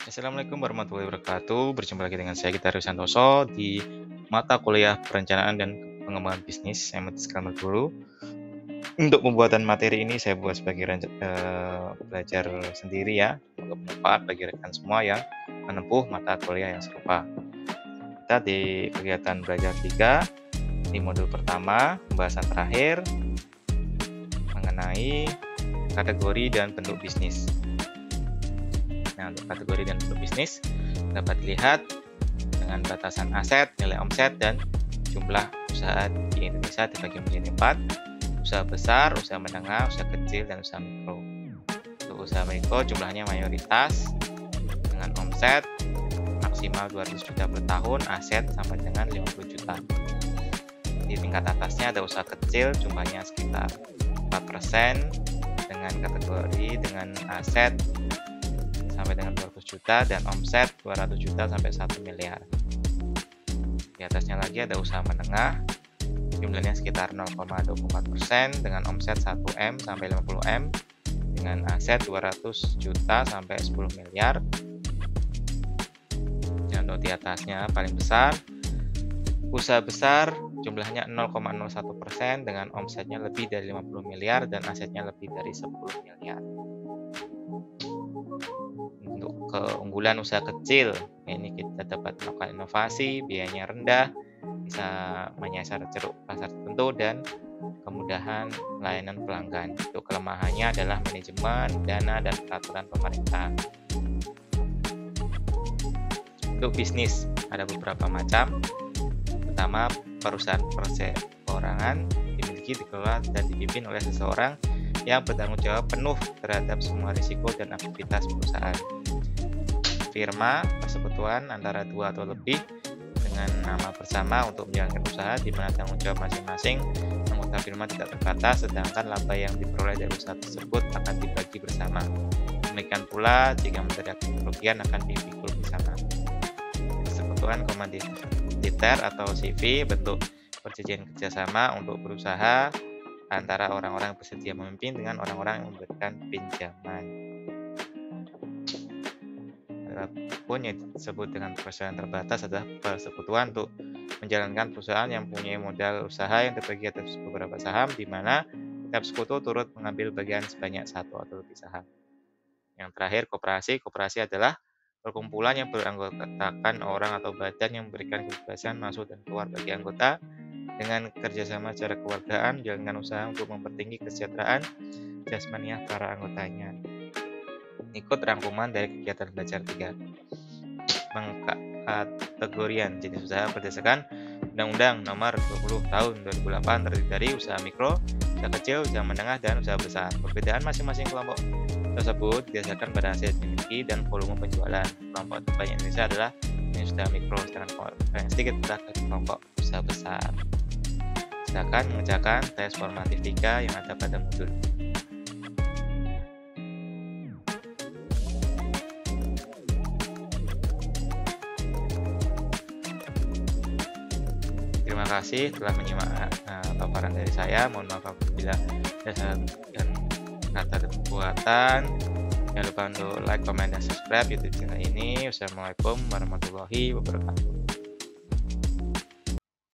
Assalamualaikum warahmatullahi wabarakatuh. Berjumpa lagi dengan saya Gita Santoso di mata kuliah Perencanaan dan Pengembangan Bisnis MT Skalmer dulu. Untuk pembuatan materi ini saya buat sebagai belajar sendiri ya, semoga bermanfaat bagi rekan semua yang menempuh mata kuliah yang serupa. Kita di kegiatan belajar 3 di modul pertama, pembahasan terakhir mengenai kategori dan bentuk bisnis. Nah, untuk kategori dan bentuk bisnis dapat dilihat dengan batasan aset, nilai omset, dan jumlah usaha di Indonesia dibagi menjadi 4: usaha besar, usaha menengah, usaha kecil, dan usaha mikro. Untuk usaha mikro jumlahnya mayoritas dengan omset maksimal 200 juta per tahun, aset sampai dengan 50 juta. Di tingkat atasnya ada usaha kecil, jumlahnya sekitar 4% dengan kategori dengan aset sampai dengan 200 juta dan omset 200 juta sampai 1 miliar. Di atasnya lagi ada usaha menengah, jumlahnya sekitar 0,24% dengan omset 1M sampai 50M dengan aset 200 juta sampai 10 miliar. Dan untuk di atasnya paling besar, usaha besar jumlahnya 0,01% dengan omsetnya lebih dari 50 miliar dan asetnya lebih dari 10 miliar. Untuk keunggulan usaha kecil, ini kita dapat melakukan inovasi, biayanya rendah, bisa menyasar ceruk pasar tertentu, dan kemudahan layanan pelanggan. Untuk kelemahannya adalah manajemen, dana, dan peraturan pemerintah. Untuk bisnis ada beberapa macam. Pertama, perusahaan perseorangan dimiliki, dikelola, dan dipimpin oleh seseorang yang bertanggung jawab penuh terhadap semua risiko dan aktivitas perusahaan. Firma, persekutuan antara 2 atau lebih dengan nama bersama untuk menjalankan usaha di mana tanggung jawab masing-masing anggota firma tidak terbatas, sedangkan laba yang diperoleh dari usaha tersebut akan dibagi bersama. Demikian pula jika mendapat kerugian akan dipikul bersama. Persekutuan komanditer atau CV, bentuk perjanjian kerjasama untuk berusaha antara orang-orang yang bersedia memimpin dengan orang-orang yang memberikan pinjaman. Adapun yang disebut dengan perusahaan terbatas adalah persekutuan untuk menjalankan perusahaan yang mempunyai modal usaha yang terbagi atas beberapa saham, di mana setiap sekutu turut mengambil bagian sebanyak 1 atau lebih saham. Yang terakhir, koperasi. Koperasi adalah perkumpulan yang beranggotakan orang atau badan yang memberikan kebebasan masuk dan keluar bagi anggota dengan kerjasama secara kewargaan, menjalankan usaha untuk mempertinggi kesejahteraan jasmaniah para anggotanya. Ikut rangkuman dari kegiatan belajar 3. Pengkategorian jenis usaha berdasarkan Undang-Undang Nomor 20 Tahun 2008 terdiri dari usaha mikro, usaha kecil, usaha menengah, dan usaha besar. Perbedaan masing-masing kelompok tersebut didasarkan pada hasil dimiliki dan volume penjualan. Kelompok terbanyak Indonesia adalah jenis usaha mikro, sedangkan kelompok yang sedikit adalah kelompok usaha besar. Silakan mengerjakan tes formatif 3 yang ada pada modul. Terima kasih telah menyimak paparan dari saya. Mohon maaf apabila ada salah dan kata dan perbuatan. Jangan lupa untuk like, comment, dan subscribe YouTube channel ini. Wassalamualaikum warahmatullahi wabarakatuh.